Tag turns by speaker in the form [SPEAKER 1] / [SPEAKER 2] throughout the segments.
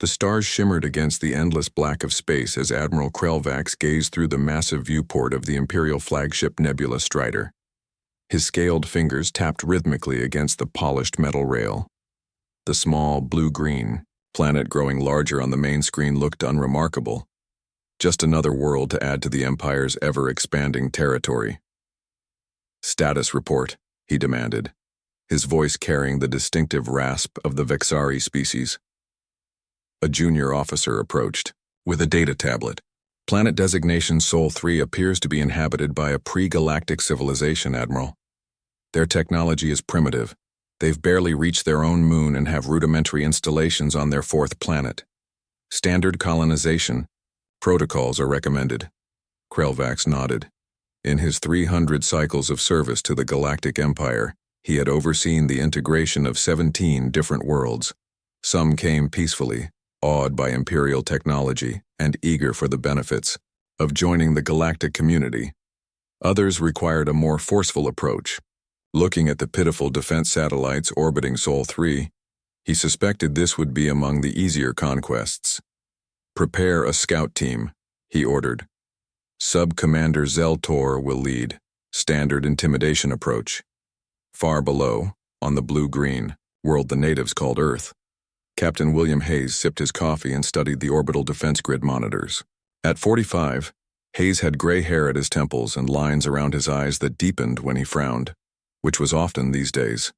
[SPEAKER 1] The stars shimmered against the endless black of space as Admiral Krelvax gazed through the massive viewport of the Imperial flagship Nebula Strider. His scaled fingers tapped rhythmically against the polished metal rail. The small, blue-green planet growing larger on the main screen looked unremarkable. Just another world to add to the Empire's ever-expanding territory. "Status report," he demanded, his voice carrying the distinctive rasp of the Vexari species. A junior officer approached, with a data tablet. "Planet designation Sol 3 appears to be inhabited by a pre-galactic civilization, Admiral. Their technology is primitive. They've barely reached their own moon and have rudimentary installations on their fourth planet. Standard colonization protocols are recommended." Krelvax nodded. In his 300 cycles of service to the Galactic Empire, he had overseen the integration of 17 different worlds. Some came peacefully, awed by Imperial technology and eager for the benefits of joining the galactic community. Others required a more forceful approach. Looking at the pitiful defense satellites orbiting Sol 3, he suspected this would be among the easier conquests. "Prepare a scout team," he ordered. "Sub-Commander Zeltor will lead. Standard intimidation approach." Far below, on the blue-green world the natives called Earth, Captain William Hayes sipped his coffee and studied the orbital defense grid monitors. At 45, Hayes had gray hair at his temples and lines around his eyes that deepened when he frowned, which was often these days.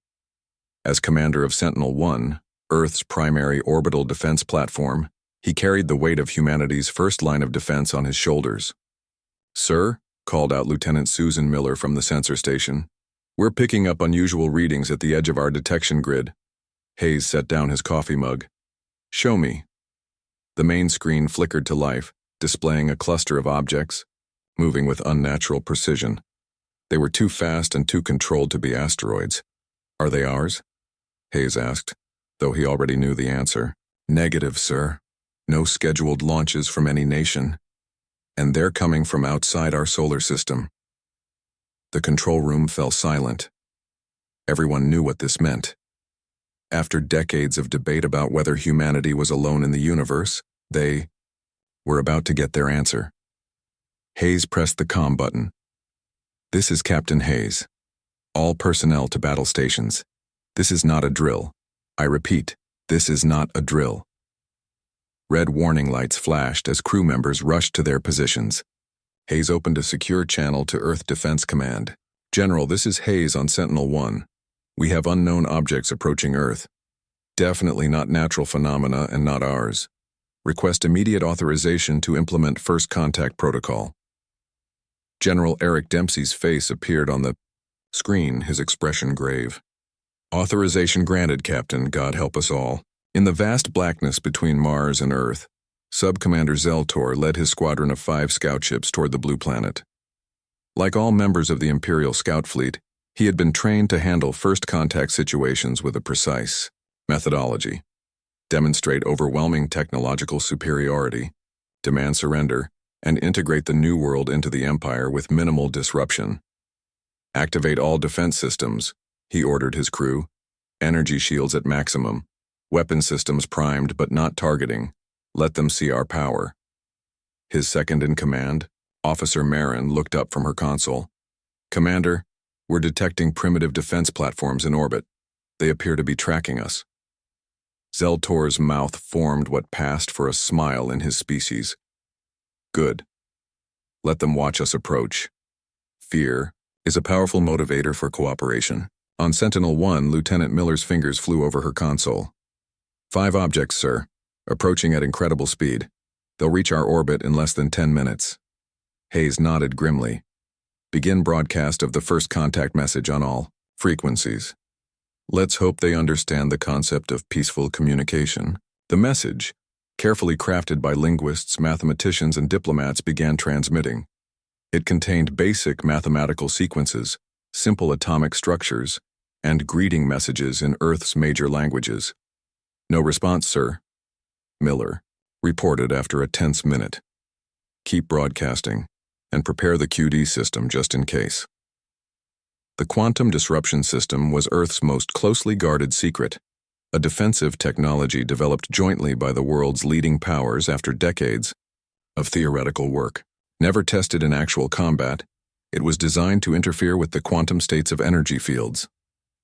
[SPEAKER 1] As commander of Sentinel-1, Earth's primary orbital defense platform, he carried the weight of humanity's first line of defense on his shoulders. "Sir," called out Lieutenant Susan Miller from the sensor station, "we're picking up unusual readings at the edge of our detection grid." Hayes set down his coffee mug. "Show me." The main screen flickered to life, displaying a cluster of objects, moving with unnatural precision. They were too fast and too controlled to be asteroids. "Are they ours?" Hayes asked, though he already knew the answer. "Negative, sir. No scheduled launches from any nation. And they're coming from outside our solar system." The control room fell silent. Everyone knew what this meant. After decades of debate about whether humanity was alone in the universe, they were about to get their answer. Hayes pressed the comm button. "This is Captain Hayes. All personnel to battle stations. This is not a drill. I repeat, this is not a drill." Red warning lights flashed as crew members rushed to their positions. Hayes opened a secure channel to Earth Defense Command. "General, this is Hayes on Sentinel-1. We have unknown objects approaching Earth. Definitely not natural phenomena and not ours. Request immediate authorization to implement First Contact Protocol." General Eric Dempsey's face appeared on the screen, his expression grave. "Authorization granted, Captain, God help us all." In the vast blackness between Mars and Earth, Sub-Commander Zeltor led his squadron of 5 scout ships toward the blue planet. Like all members of the Imperial Scout Fleet, he had been trained to handle first contact situations with a precise methodology, demonstrate overwhelming technological superiority, demand surrender, and integrate the new world into the Empire with minimal disruption. "Activate all defense systems," he ordered his crew. "Energy shields at maximum. Weapon systems primed but not targeting. Let them see our power." His second-in-command, Officer Marin, looked up from her console. "Commander, we're detecting primitive defense platforms in orbit. They appear to be tracking us." Zeltor's mouth formed what passed for a smile in his species. "Good. Let them watch us approach. Fear is a powerful motivator for cooperation." On Sentinel-1, Lieutenant Miller's fingers flew over her console. 5 objects, sir. Approaching at incredible speed. They'll reach our orbit in less than 10 minutes. Hayes nodded grimly. "Begin broadcast of the first contact message on all frequencies. Let's hope they understand the concept of peaceful communication." The message, carefully crafted by linguists, mathematicians, and diplomats, began transmitting. It contained basic mathematical sequences, simple atomic structures, and greeting messages in Earth's major languages. "No response, sir," Miller reported after a tense minute. "Keep broadcasting, and prepare the QD system just in case." The quantum disruption system was Earth's most closely guarded secret. a defensive technology developed jointly by the world's leading powers after decades of theoretical work. Never tested in actual combat, it was designed to interfere with the quantum states of energy fields.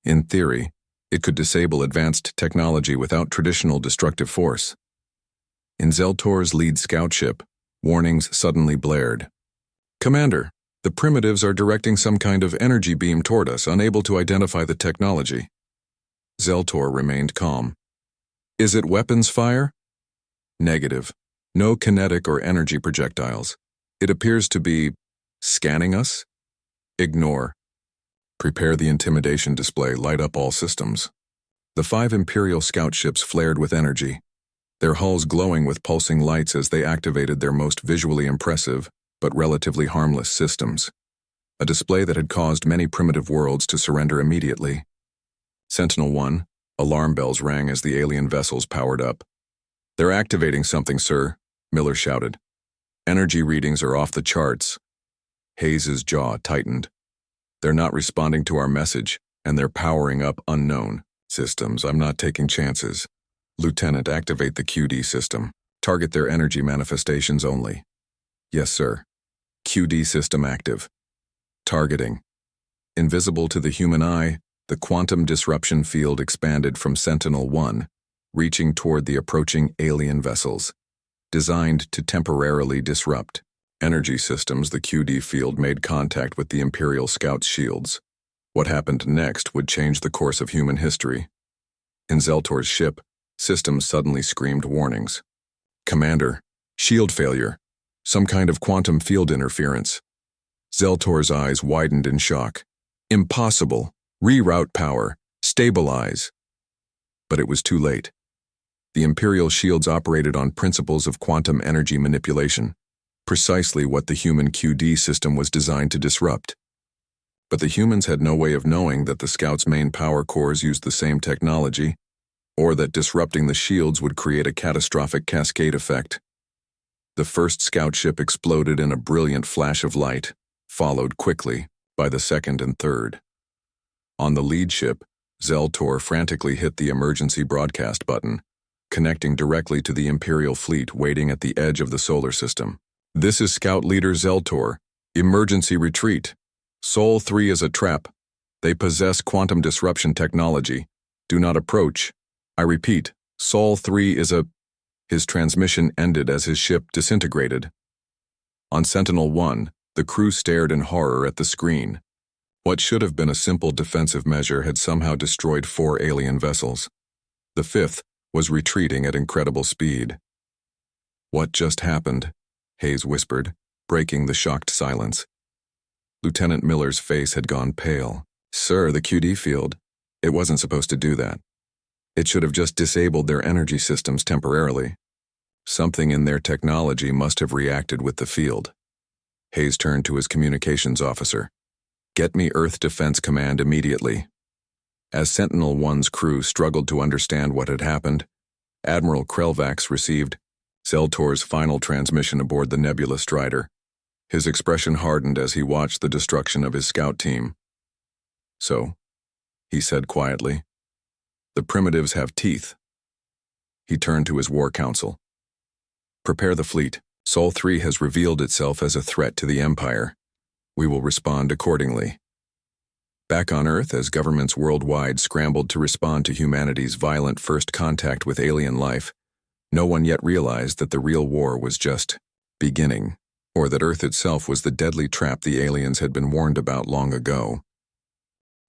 [SPEAKER 1] In theory, it could disable advanced technology without traditional destructive force. In Zeltor's lead scout ship, warnings suddenly blared. "Commander, the primitives are directing some kind of energy beam toward us, unable to identify the technology." Zeltor remained calm. "Is it weapons fire?" "Negative. No kinetic or energy projectiles. It appears to be scanning us? Ignore. Prepare the intimidation display, light up all systems." The 5 Imperial scout ships flared with energy, their hulls glowing with pulsing lights as they activated their most visually impressive, but relatively harmless systems. A display that had caused many primitive worlds to surrender immediately. Sentinel-1, alarm bells rang as the alien vessels powered up. "They're activating something, sir," Miller shouted. "Energy readings are off the charts." Hayes's jaw tightened. "They're not responding to our message, and they're powering up unknown systems. I'm not taking chances. Lieutenant, activate the QD system. Target their energy manifestations only." "Yes, sir." QD system active. Targeting. Invisible to the human eye, the quantum disruption field expanded from Sentinel-1, reaching toward the approaching alien vessels. Designed to temporarily disrupt energy systems, the QD field made contact with the Imperial Scouts' shields. What happened next would change the course of human history. In Zeltor's ship, systems suddenly screamed warnings. "Commander, shield failure. Some kind of quantum field interference." Zeltor's eyes widened in shock. "Impossible. Reroute power. Stabilize." But it was too late. The Imperial shields operated on principles of quantum energy manipulation, precisely what the human QD system was designed to disrupt. But the humans had no way of knowing that the Scouts' main power cores used the same technology, or that disrupting the shields would create a catastrophic cascade effect. The first scout ship exploded in a brilliant flash of light, followed quickly by the second and third. On the lead ship, Zeltor frantically hit the emergency broadcast button, connecting directly to the Imperial fleet waiting at the edge of the solar system. "This is Scout Leader Zeltor. Emergency retreat. Sol 3 is a trap. They possess quantum disruption technology. Do not approach. I repeat, Sol 3 is a..." His transmission ended as his ship disintegrated. On Sentinel-1, the crew stared in horror at the screen. What should have been a simple defensive measure had somehow destroyed 4 alien vessels. The 5th was retreating at incredible speed. "What just happened?" Hayes whispered, breaking the shocked silence. Lieutenant Miller's face had gone pale. "Sir, the QD field. It wasn't supposed to do that. It should have just disabled their energy systems temporarily. Something in their technology must have reacted with the field." Hayes turned to his communications officer. "Get me Earth Defense Command immediately." As Sentinel-1's crew struggled to understand what had happened, Admiral Krelvax received Zeltor's final transmission aboard the Nebula Strider. His expression hardened as he watched the destruction of his scout team. "So," he said quietly, "the primitives have teeth." He turned to his war council. "Prepare the fleet. Sol 3 has revealed itself as a threat to the Empire. We will respond accordingly." Back on Earth, as governments worldwide scrambled to respond to humanity's violent first contact with alien life, no one yet realized that the real war was just beginning, or that Earth itself was the deadly trap the aliens had been warned about long ago.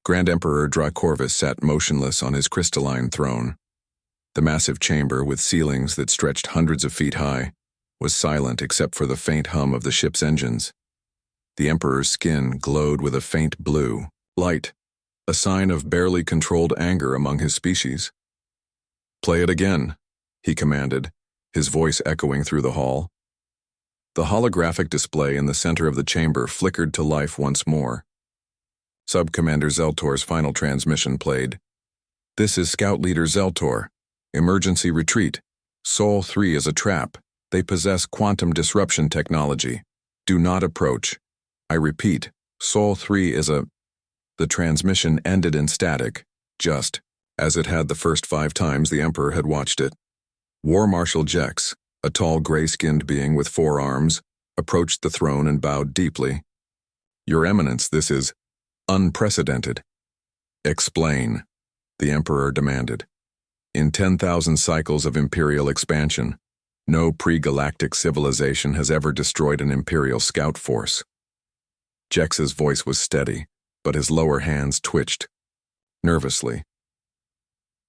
[SPEAKER 1] Grand Emperor Dracorvus sat motionless on his crystalline throne. The massive chamber, with ceilings that stretched hundreds of feet high, was silent except for the faint hum of the ship's engines. The Emperor's skin glowed with a faint blue light, a sign of barely controlled anger among his species. "Play it again," he commanded, his voice echoing through the hall. The holographic display in the center of the chamber flickered to life once more. Sub-Commander Zeltor's final transmission played. "This is Scout Leader Zeltor. Emergency retreat. Sol 3 is a trap. They possess quantum disruption technology. Do not approach. I repeat, Sol 3 is a..." The transmission ended in static, just as it had the first 5 times the Emperor had watched it. War Marshal Jex, a tall gray-skinned being with 4 arms, approached the throne and bowed deeply. "Your Eminence, this is unprecedented." "Explain," the Emperor demanded. "In 10,000 cycles of Imperial expansion, no pre-galactic civilization has ever destroyed an Imperial scout force." Jex's voice was steady, but his lower hands twitched nervously.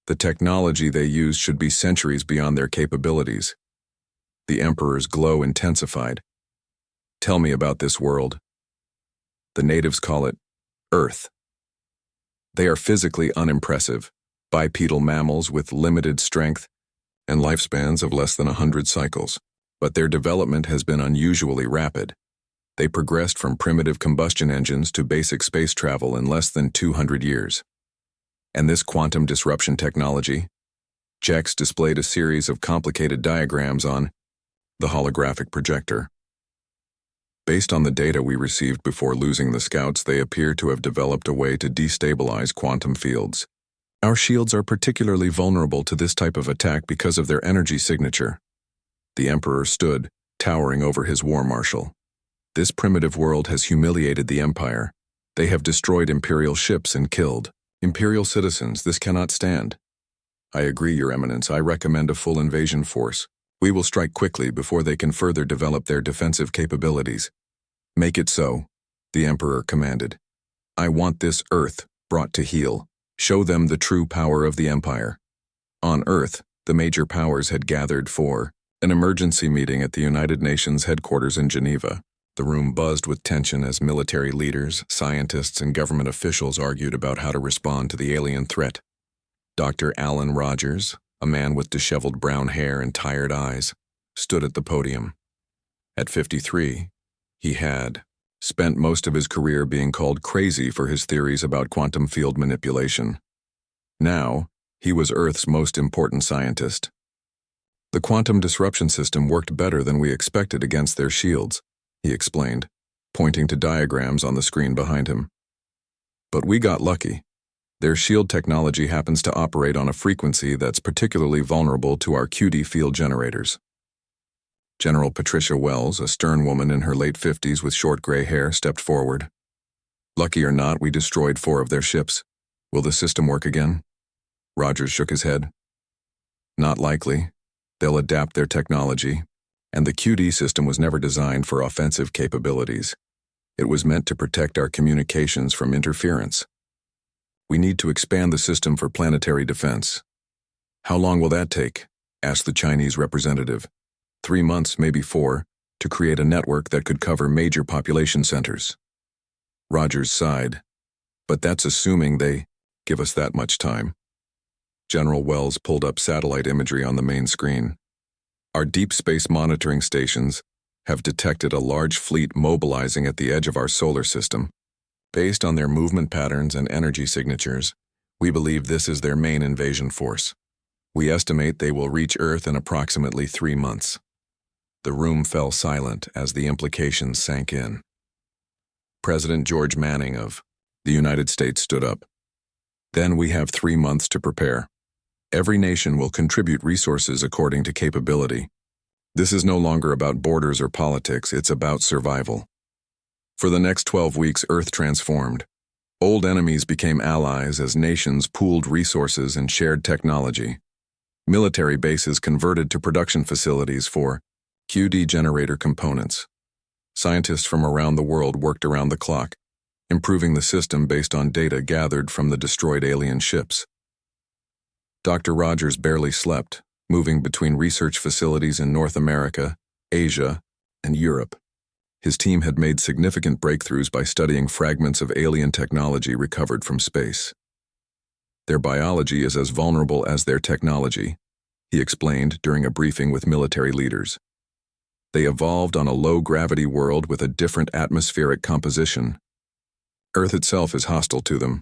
[SPEAKER 1] "The technology they use should be centuries beyond their capabilities." The Emperor's glow intensified. "Tell me about this world." "The natives call it Earth. They are physically unimpressive, bipedal mammals with limited strength and lifespans of less than 100 cycles, but their development has been unusually rapid. They progressed from primitive combustion engines to basic space travel in less than 200 years. And this quantum disruption technology?" Jex displayed a series of complicated diagrams on the holographic projector. "Based on the data we received before losing the scouts, they appear to have developed a way to destabilize quantum fields. Our shields are particularly vulnerable to this type of attack because of their energy signature." The Emperor stood, towering over his war marshal. "This primitive world has humiliated the Empire. They have destroyed Imperial ships and killed Imperial citizens. This cannot stand." "I agree, Your Eminence. I recommend a full invasion force. We will strike quickly before they can further develop their defensive capabilities." "Make it so," the Emperor commanded. "I want this Earth brought to heel. Show them the true power of the Empire." On Earth, the major powers had gathered for an emergency meeting at the United Nations headquarters in Geneva. The room buzzed with tension as military leaders, scientists, and government officials argued about how to respond to the alien threat. Dr. Alan Rogers, a man with disheveled brown hair and tired eyes, stood at the podium. At 53, he had spent most of his career being called crazy for his theories about quantum field manipulation. Now, he was Earth's most important scientist. "The quantum disruption system worked better than we expected against their shields," he explained, pointing to diagrams on the screen behind him. "But we got lucky. Their shield technology happens to operate on a frequency that's particularly vulnerable to our QD field generators." General Patricia Wells, a stern woman in her late 50s with short gray hair, stepped forward. "Lucky or not, we destroyed 4 of their ships. Will the system work again?" Rogers shook his head. "Not likely. They'll adapt their technology, and the QD system was never designed for offensive capabilities. It was meant to protect our communications from interference. We need to expand the system for planetary defense." "How long will that take?" asked the Chinese representative. 3 months, maybe 4, to create a network that could cover major population centers." Rogers sighed. "But that's assuming they give us that much time." General Wells pulled up satellite imagery on the main screen. "Our deep space monitoring stations have detected a large fleet mobilizing at the edge of our solar system. Based on their movement patterns and energy signatures, we believe this is their main invasion force. We estimate they will reach Earth in approximately 3 months." The room fell silent as the implications sank in. President George Manning of the United States stood up. "Then we have 3 months to prepare. Every nation will contribute resources according to capability. This is no longer about borders or politics, it's about survival." For the next 12 weeks, Earth transformed. Old enemies became allies as nations pooled resources and shared technology. Military bases converted to production facilities for QD generator components. Scientists from around the world worked around the clock, improving the system based on data gathered from the destroyed alien ships. Dr. Rogers barely slept, moving between research facilities in North America, Asia, and Europe. His team had made significant breakthroughs by studying fragments of alien technology recovered from space. "Their biology is as vulnerable as their technology," he explained during a briefing with military leaders. "They evolved on a low-gravity world with a different atmospheric composition. Earth itself is hostile to them."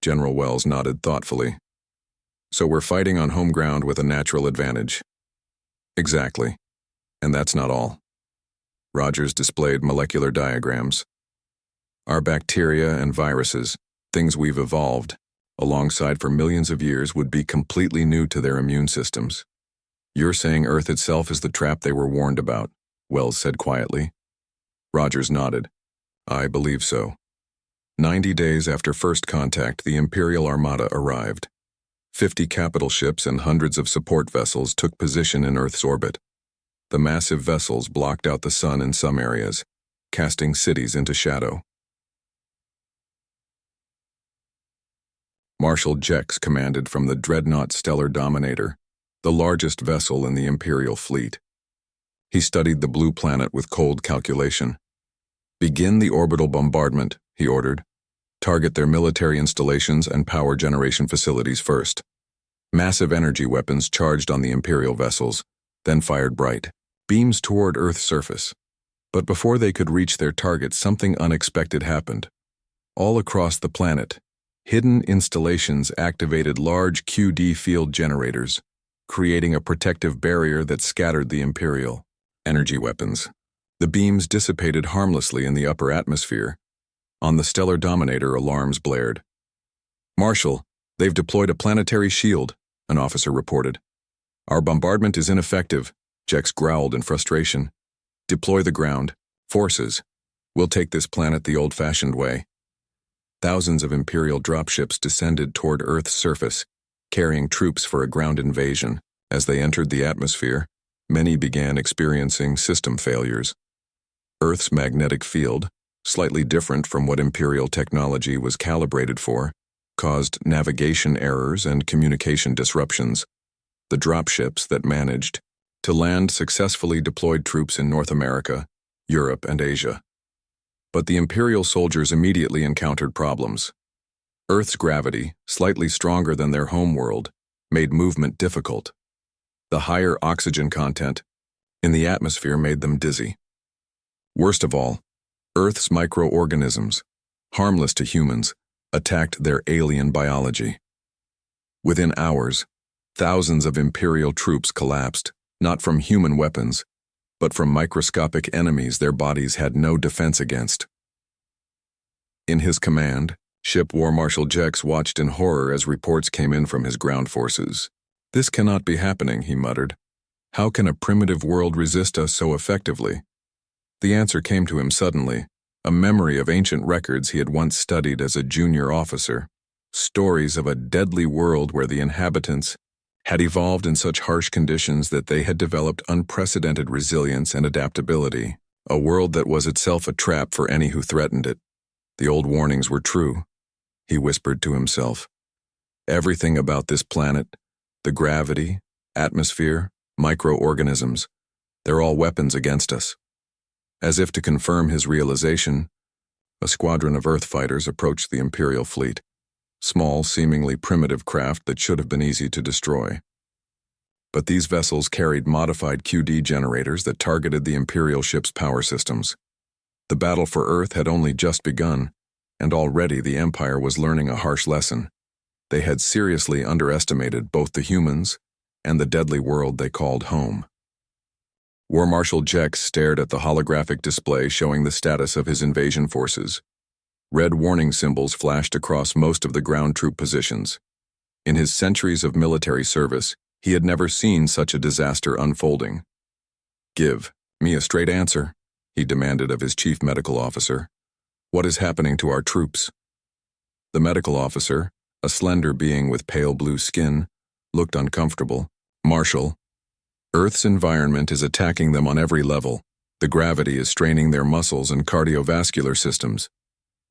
[SPEAKER 1] General Wells nodded thoughtfully. "So we're fighting on home ground with a natural advantage." "Exactly. And that's not all." Rogers displayed molecular diagrams. "Our bacteria and viruses, things we've evolved, alongside for millions of years, would be completely new to their immune systems. You're saying Earth itself is the trap they were warned about, Wells said quietly. Rogers nodded. I believe so. 90 days after first contact, the Imperial Armada arrived. 50 capital ships and hundreds of support vessels took position in Earth's orbit. The massive vessels blocked out the sun in some areas, casting cities into shadow. Marshal Jex commanded from the dreadnought Stellar Dominator, the largest vessel in the Imperial fleet. He studied the blue planet with cold calculation. Begin the orbital bombardment, he ordered. Target their military installations and power generation facilities first. Massive energy weapons charged on the Imperial vessels, then fired bright beams toward Earth's surface. But before they could reach their target, something unexpected happened. All across the planet, hidden installations activated large QD field generators, creating a protective barrier that scattered the Imperial energy weapons. The beams dissipated harmlessly in the upper atmosphere. On the Stellar Dominator, alarms blared. Marshal, they've deployed a planetary shield, an officer reported. Our bombardment is ineffective, Jex growled in frustration. Deploy the ground forces. We'll take this planet the old-fashioned way. Thousands of Imperial dropships descended toward Earth's surface, carrying troops for a ground invasion. As they entered the atmosphere, many began experiencing system failures. Earth's magnetic field, slightly different from what Imperial technology was calibrated for, caused navigation errors and communication disruptions. The dropships that managed to land successfully deployed troops in North America, Europe, and Asia. But the Imperial soldiers immediately encountered problems. Earth's gravity, slightly stronger than their home world, made movement difficult. The higher oxygen content in the atmosphere made them dizzy. Worst of all, Earth's microorganisms, harmless to humans, attacked their alien biology. Within hours, thousands of Imperial troops collapsed, not from human weapons, but from microscopic enemies their bodies had no defense against. In his command, Ship War Marshal Jex watched in horror as reports came in from his ground forces. This cannot be happening, he muttered. How can a primitive world resist us so effectively? The answer came to him suddenly, a memory of ancient records he had once studied as a junior officer. Stories of a deadly world where the inhabitants had evolved in such harsh conditions that they had developed unprecedented resilience and adaptability, a world that was itself a trap for any who threatened it. The old warnings were true, he whispered to himself. Everything about this planet, the gravity, atmosphere, microorganisms, they're all weapons against us. As if to confirm his realization, a squadron of Earth fighters approached the Imperial fleet, small, seemingly primitive craft that should have been easy to destroy. But these vessels carried modified QD generators that targeted the Imperial ship's power systems. The battle for Earth had only just begun, and already the Empire was learning a harsh lesson. They had seriously underestimated both the humans and the deadly world they called home. War Marshal Jex stared at the holographic display showing the status of his invasion forces. Red warning symbols flashed across most of the ground troop positions. In his centuries of military service, he had never seen such a disaster unfolding. Give me a straight answer, he demanded of his chief medical officer. What is happening to our troops? The medical officer, a slender being with pale blue skin, looked uncomfortable. Marshal, Earth's environment is attacking them on every level. The gravity is straining their muscles and cardiovascular systems.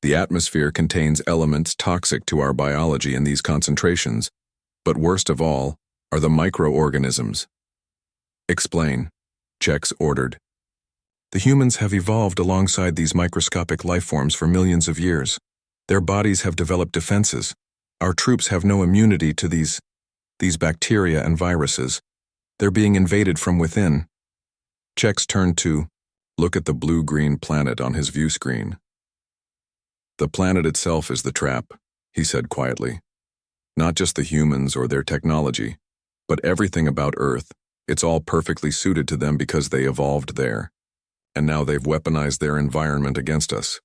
[SPEAKER 1] The atmosphere contains elements toxic to our biology in these concentrations, but worst of all are the microorganisms. Explain, Jex ordered. The humans have evolved alongside these microscopic life forms for millions of years. Their bodies have developed defenses. Our troops have no immunity to these bacteria and viruses. They're being invaded from within. Jex turned to look at the blue-green planet on his view screen. The planet itself is the trap, he said quietly. Not just the humans or their technology, but everything about Earth. It's all perfectly suited to them because they evolved there. And now they've weaponized their environment against us.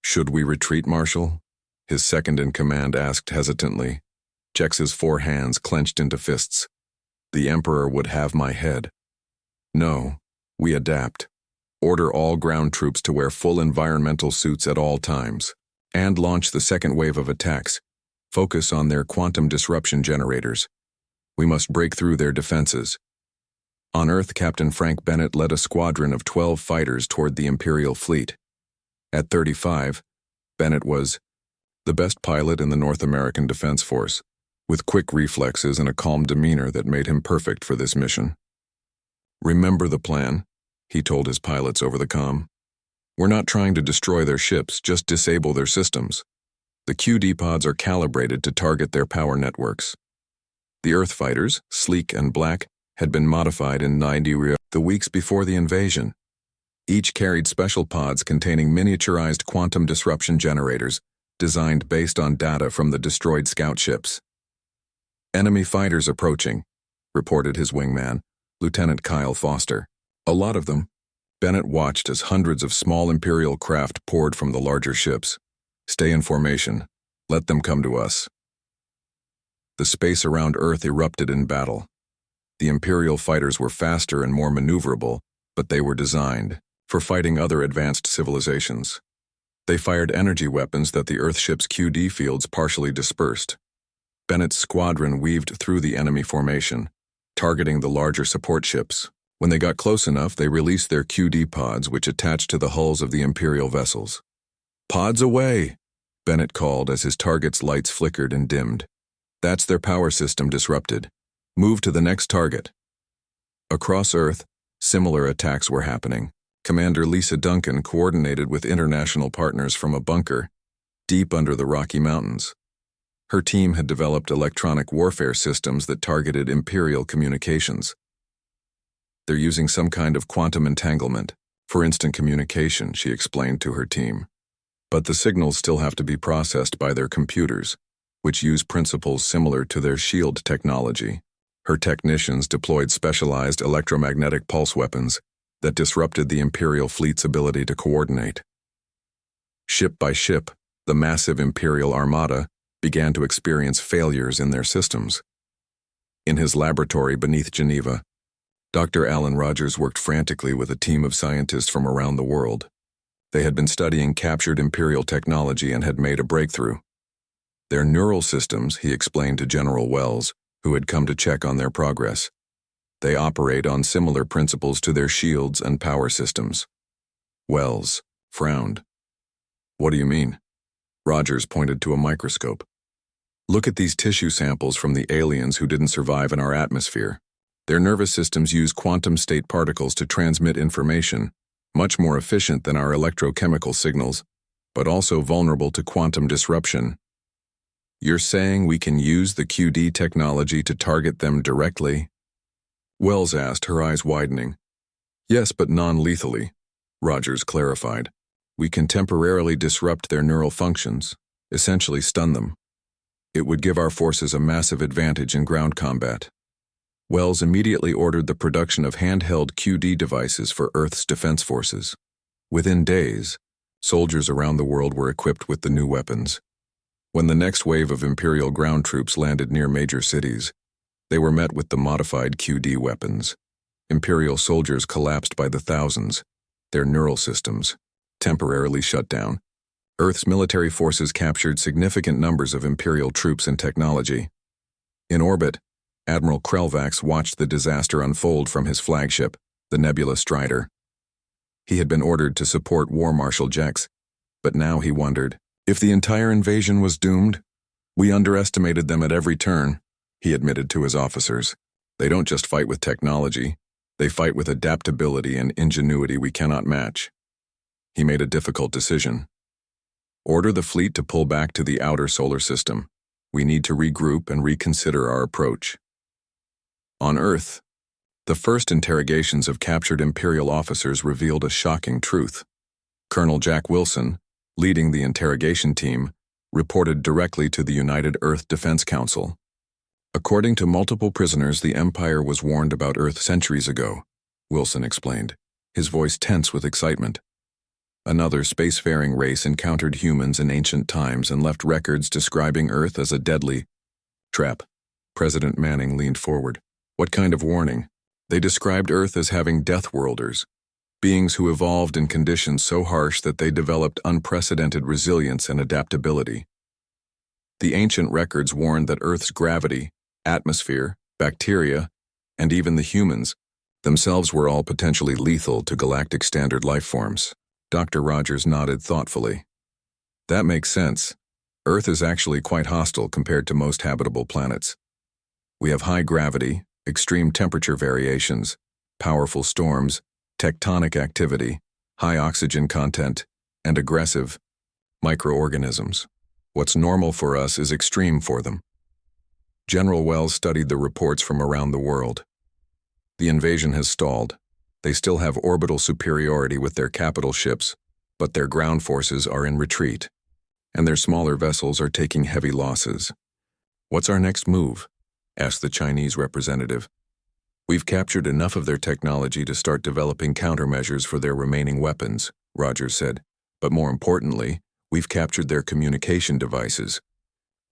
[SPEAKER 1] Should we retreat, Marshal? His second-in-command asked hesitantly. Jex's 4 hands clenched into fists. The Emperor would have my head. No, we adapt. Order all ground troops to wear full environmental suits at all times, and launch the second wave of attacks. Focus on their quantum disruption generators. We must break through their defenses. On Earth, Captain Frank Bennett led a squadron of 12 fighters toward the Imperial fleet. At 35, Bennett was the best pilot in the North American Defense Force, with quick reflexes and a calm demeanor that made him perfect for this mission. Remember the plan, he told his pilots over the comm. We're not trying to destroy their ships, just disable their systems. The QD pods are calibrated to target their power networks. The Earth fighters, sleek and black, had been modified in 90 the weeks before the invasion. Each carried special pods containing miniaturized quantum disruption generators, designed based on data from the destroyed scout ships. Enemy fighters approaching, reported his wingman, Lieutenant Kyle Foster. A lot of them. Bennett watched as hundreds of small Imperial craft poured from the larger ships. Stay in formation. Let them come to us. The space around Earth erupted in battle. The Imperial fighters were faster and more maneuverable, but they were designed for fighting other advanced civilizations. They fired energy weapons that the Earthship's QD fields partially dispersed. Bennett's squadron weaved through the enemy formation, targeting the larger support ships. When they got close enough, they released their QD pods, which attached to the hulls of the Imperial vessels. "Pods away!" Bennett called as his target's lights flickered and dimmed. "That's their power system disrupted. Move to the next target." Across Earth, similar attacks were happening. Commander Lisa Duncan coordinated with international partners from a bunker deep under the Rocky Mountains. Her team had developed electronic warfare systems that targeted Imperial communications. They're using some kind of quantum entanglement for instant communication, she explained to her team. But the signals still have to be processed by their computers, which use principles similar to their SHIELD technology. Her technicians deployed specialized electromagnetic pulse weapons that disrupted the Imperial fleet's ability to coordinate. Ship by ship, the massive Imperial armada began to experience failures in their systems. In his laboratory beneath Geneva, Dr. Alan Rogers worked frantically with a team of scientists from around the world. They had been studying captured Imperial technology and had made a breakthrough. Their neural systems, he explained to General Wells, who had come to check on their progress. They operate on similar principles to their shields and power systems. Wells frowned. "What do you mean?" Rogers pointed to a microscope. "Look at these tissue samples from the aliens who didn't survive in our atmosphere. Their nervous systems use quantum state particles to transmit information, much more efficient than our electrochemical signals, but also vulnerable to quantum disruption. You're saying we can use the QD technology to target them directly?" Wells asked, her eyes widening. "Yes, but non-lethally," Rogers clarified. "We can temporarily disrupt their neural functions, essentially stun them. It would give our forces a massive advantage in ground combat." Wells immediately ordered the production of handheld QD devices for Earth's defense forces. Within days, soldiers around the world were equipped with the new weapons. When the next wave of Imperial ground troops landed near major cities, they were met with the modified QD weapons. Imperial soldiers collapsed by the thousands, their neural systems temporarily shut down. Earth's military forces captured significant numbers of Imperial troops and technology. In orbit, Admiral Krelvax watched the disaster unfold from his flagship, the Nebula Strider. He had been ordered to support War Marshal Jex, but now he wondered, if the entire invasion was doomed? "We underestimated them at every turn," he admitted to his officers. "They don't just fight with technology, they fight with adaptability and ingenuity we cannot match." He made a difficult decision. "Order the fleet to pull back to the outer solar system. We need to regroup and reconsider our approach." On Earth, the first interrogations of captured Imperial officers revealed a shocking truth. Colonel Jack Wilson, leading the interrogation team, reported directly to the United Earth Defense Council. "According to multiple prisoners, the Empire was warned about Earth centuries ago," Wilson explained, his voice tense with excitement. Another spacefaring race encountered humans in ancient times and left records describing Earth as a deadly trap. President Manning leaned forward. What kind of warning? They described Earth as having death worlders, beings who evolved in conditions so harsh that they developed unprecedented resilience and adaptability. The ancient records warned that Earth's gravity, atmosphere, bacteria, and even the humans themselves were all potentially lethal to galactic standard life forms. Dr. Rogers nodded thoughtfully. That makes sense. Earth is actually quite hostile compared to most habitable planets. We have high gravity, extreme temperature variations, powerful storms, tectonic activity, high oxygen content, and aggressive microorganisms. What's normal for us is extreme for them. General Wells studied the reports from around the world. The invasion has stalled. They still have orbital superiority with their capital ships, but their ground forces are in retreat, and their smaller vessels are taking heavy losses. What's our next move? Asked the Chinese representative. We've captured enough of their technology to start developing countermeasures for their remaining weapons, Rogers said. But more importantly, we've captured their communication devices.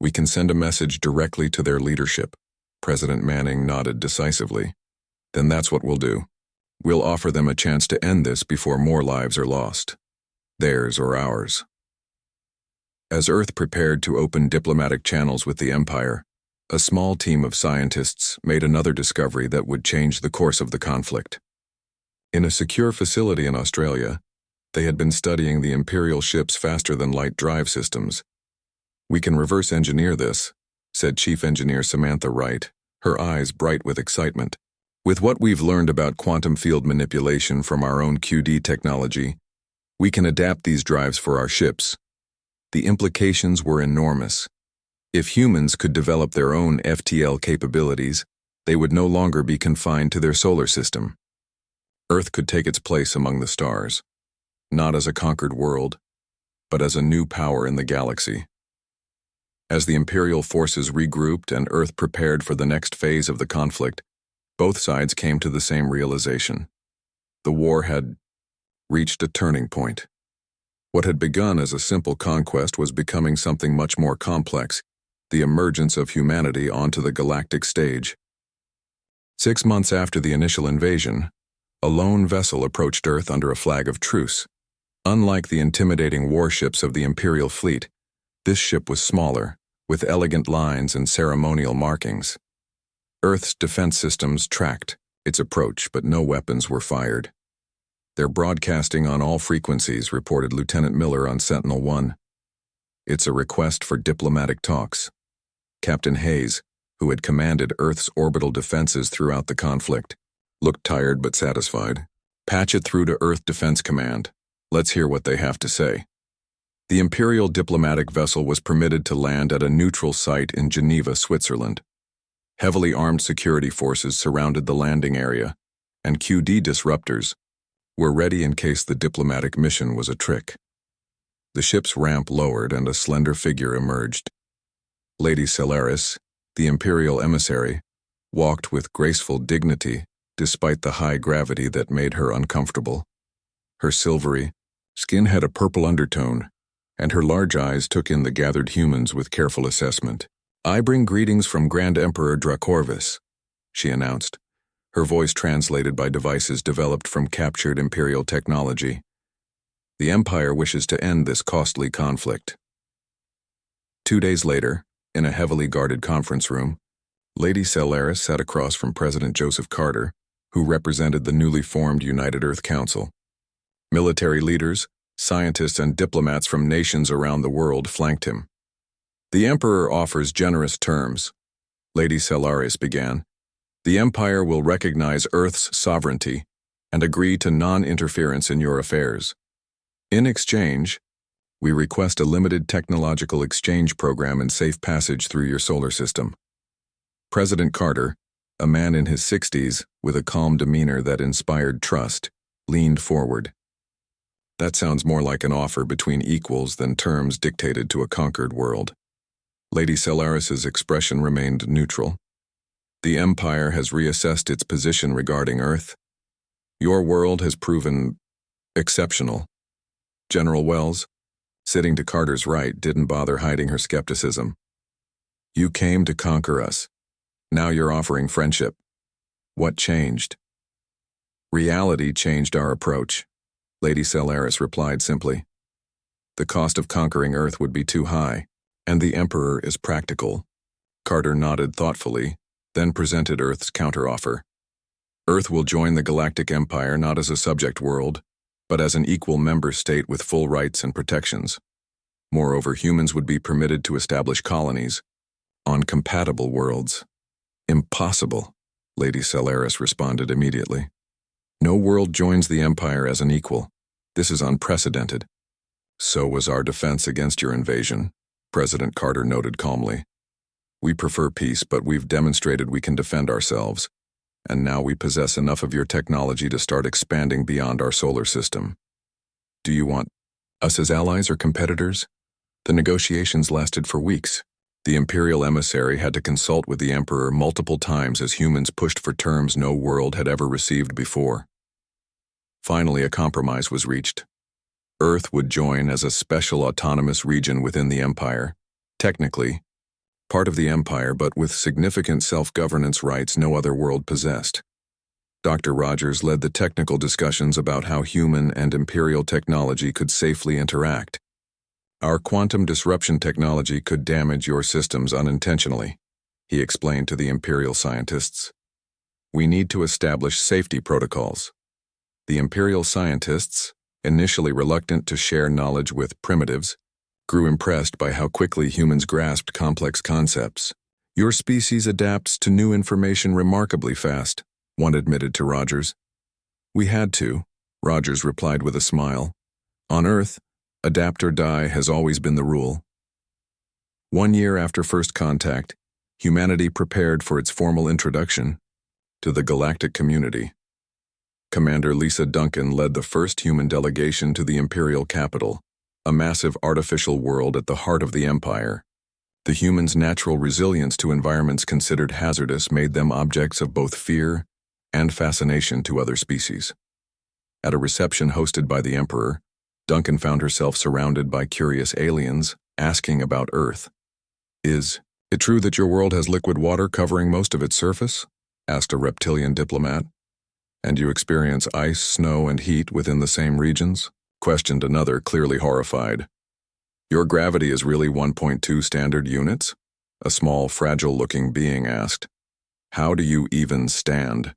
[SPEAKER 1] We can send a message directly to their leadership. President Manning nodded decisively. Then that's what we'll do. We'll offer them a chance to end this before more lives are lost. Theirs or ours. As Earth prepared to open diplomatic channels with the Empire, a small team of scientists made another discovery that would change the course of the conflict. In a secure facility in Australia, they had been studying the Imperial ship's faster-than-light drive systems. We can reverse engineer this, said Chief Engineer Samantha Wright, her eyes bright with excitement. With what we've learned about quantum field manipulation from our own QD technology, we can adapt these drives for our ships. The implications were enormous. If humans could develop their own FTL capabilities, they would no longer be confined to their solar system. Earth could take its place among the stars, not as a conquered world, but as a new power in the galaxy. As the Imperial forces regrouped and Earth prepared for the next phase of the conflict, both sides came to the same realization. The war had reached a turning point. What had begun as a simple conquest was becoming something much more complex, the emergence of humanity onto the galactic stage. 6 months after the initial invasion, a lone vessel approached Earth under a flag of truce. Unlike the intimidating warships of the Imperial fleet, this ship was smaller, with elegant lines and ceremonial markings. Earth's defense systems tracked its approach, but no weapons were fired. They're broadcasting on all frequencies, reported Lieutenant Miller on Sentinel-1. It's a request for diplomatic talks. Captain Hayes, who had commanded Earth's orbital defenses throughout the conflict, looked tired but satisfied. Patch it through to Earth Defense Command. Let's hear what they have to say. The Imperial diplomatic vessel was permitted to land at a neutral site in Geneva, Switzerland. Heavily armed security forces surrounded the landing area, and QD disruptors were ready in case the diplomatic mission was a trick. The ship's ramp lowered and a slender figure emerged. Lady Celaris, the Imperial emissary, walked with graceful dignity despite the high gravity that made her uncomfortable. Her silvery skin had a purple undertone, and her large eyes took in the gathered humans with careful assessment. I bring greetings from Grand Emperor Dracorvis, she announced, her voice translated by devices developed from captured Imperial technology. The Empire wishes to end this costly conflict. 2 days later, in a heavily guarded conference room, Lady Celaris sat across from President Joseph Carter, who represented the newly formed United Earth Council. Military leaders, scientists, and diplomats from nations around the world flanked him. The Emperor offers generous terms, Lady Celaris began. The Empire will recognize Earth's sovereignty and agree to non-interference in your affairs. In exchange, we request a limited technological exchange program and safe passage through your solar system. President Carter, a man in his 60s with a calm demeanor that inspired trust, leaned forward. That sounds more like an offer between equals than terms dictated to a conquered world. Lady Celaris's expression remained neutral. The Empire has reassessed its position regarding Earth. Your world has proven exceptional. General Wells, sitting to Carter's right, didn't bother hiding her skepticism. You came to conquer us. Now you're offering friendship. What changed? Reality changed our approach, Lady Celaris replied simply. The cost of conquering Earth would be too high, and the Emperor is practical. Carter nodded thoughtfully, then presented Earth's counteroffer. Earth will join the Galactic Empire not as a subject world, but as an equal member state with full rights and protections. Moreover, humans would be permitted to establish colonies on compatible worlds. Impossible, Lady Celaris responded immediately. No world joins the Empire as an equal. This is unprecedented. So was our defense against your invasion, President Carter noted calmly. We prefer peace, but we've demonstrated we can defend ourselves, and now we possess enough of your technology to start expanding beyond our solar system. Do you want us as allies or competitors? The negotiations lasted for weeks. The Imperial emissary had to consult with the Emperor multiple times as humans pushed for terms no world had ever received before. Finally, a compromise was reached. Earth would join as a special autonomous region within the Empire. Technically, part of the Empire, but with significant self-governance rights no other world possessed. Dr. Rogers led the technical discussions about how human and Imperial technology could safely interact. Our quantum disruption technology could damage your systems unintentionally, he explained to the Imperial scientists. We need to establish safety protocols. The Imperial scientists, initially reluctant to share knowledge with primitives, grew impressed by how quickly humans grasped complex concepts. Your species adapts to new information remarkably fast, one admitted to Rogers. We had to, Rogers replied with a smile. On Earth, adapt or die has always been the rule. 1 year after first contact, humanity prepared for its formal introduction to the galactic community. Commander Lisa Duncan led the first human delegation to the Imperial capital, a massive artificial world at the heart of the Empire. The humans' natural resilience to environments considered hazardous made them objects of both fear and fascination to other species. At a reception hosted by the Emperor, Duncan found herself surrounded by curious aliens asking about Earth. Is it true that your world has liquid water covering most of its surface? Asked a reptilian diplomat. And you experience ice, snow, and heat within the same regions? Questioned another, clearly horrified. Your gravity is really 1.2 standard units? A small, fragile-looking being asked. How do you even stand?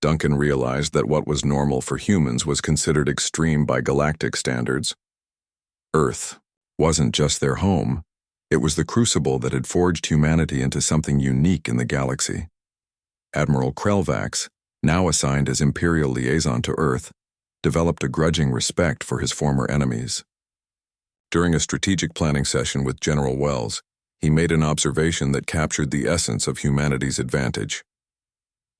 [SPEAKER 1] Duncan realized that what was normal for humans was considered extreme by galactic standards. Earth wasn't just their home. It was the crucible that had forged humanity into something unique in the galaxy. Admiral Krelvax, now assigned as Imperial liaison to Earth, developed a grudging respect for his former enemies. During a strategic planning session with General Wells, he made an observation that captured the essence of humanity's advantage.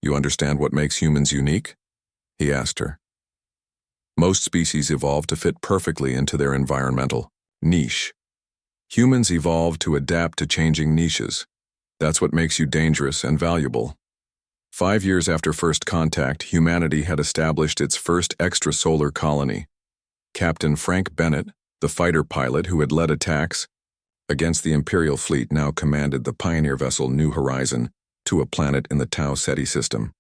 [SPEAKER 1] You understand what makes humans unique? He asked her. Most species evolve to fit perfectly into their environmental niche. Humans evolve to adapt to changing niches. That's what makes you dangerous and valuable. 5 years after first contact, humanity had established its first extrasolar colony. Captain Frank Bennett, the fighter pilot who had led attacks against the Imperial fleet, now commanded the pioneer vessel New Horizon to a planet in the Tau Ceti system.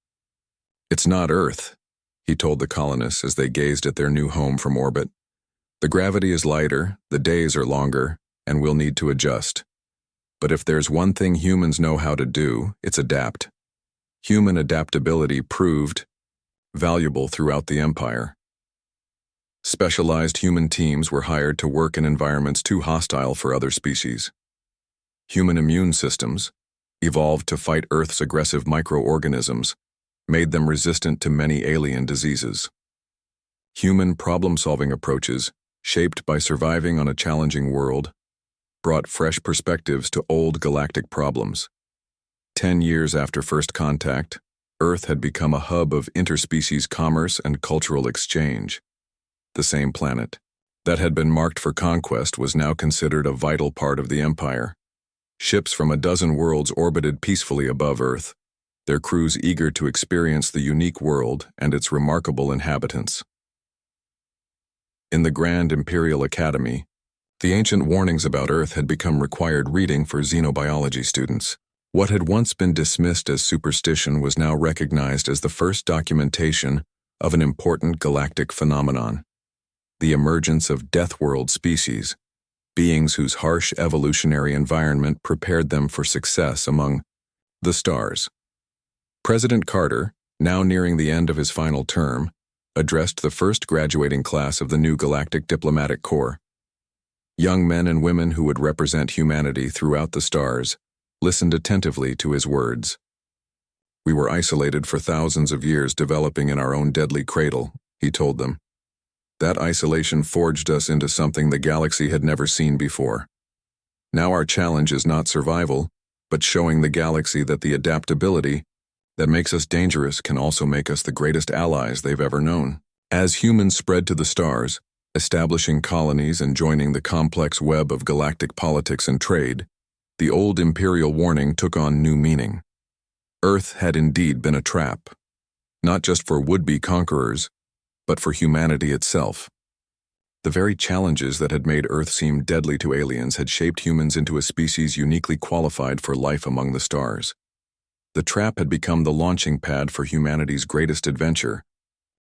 [SPEAKER 1] It's not Earth, he told the colonists as they gazed at their new home from orbit. The gravity is lighter, the days are longer, and we'll need to adjust. But if there's one thing humans know how to do, it's adapt. Human adaptability proved valuable throughout the Empire. Specialized human teams were hired to work in environments too hostile for other species. Human immune systems, evolved to fight Earth's aggressive microorganisms, made them resistant to many alien diseases. Human problem-solving approaches, shaped by surviving on a challenging world, brought fresh perspectives to old galactic problems. 10 years after first contact, Earth had become a hub of interspecies commerce and cultural exchange. The same planet that had been marked for conquest was now considered a vital part of the Empire. Ships from a dozen worlds orbited peacefully above Earth, their crews eager to experience the unique world and its remarkable inhabitants. In the Grand Imperial Academy, the ancient warnings about Earth had become required reading for xenobiology students. What had once been dismissed as superstition was now recognized as the first documentation of an important galactic phenomenon: the emergence of Death-world species, beings whose harsh evolutionary environment prepared them for success among the stars. President Carter, now nearing the end of his final term, addressed the first graduating class of the new Galactic Diplomatic Corps. Young men and women who would represent humanity throughout the stars listened attentively to his words. "We were isolated for thousands of years, developing in our own deadly cradle," he told them. "That isolation forged us into something the galaxy had never seen before. Now our challenge is not survival, but showing the galaxy that the adaptability that makes us dangerous can also make us the greatest allies they've ever known." As humans spread to the stars, establishing colonies and joining the complex web of galactic politics and trade, the old imperial warning took on new meaning. Earth had indeed been a trap, not just for would-be conquerors, but for humanity itself. The very challenges that had made Earth seem deadly to aliens had shaped humans into a species uniquely qualified for life among the stars. The trap had become the launching pad for humanity's greatest adventure,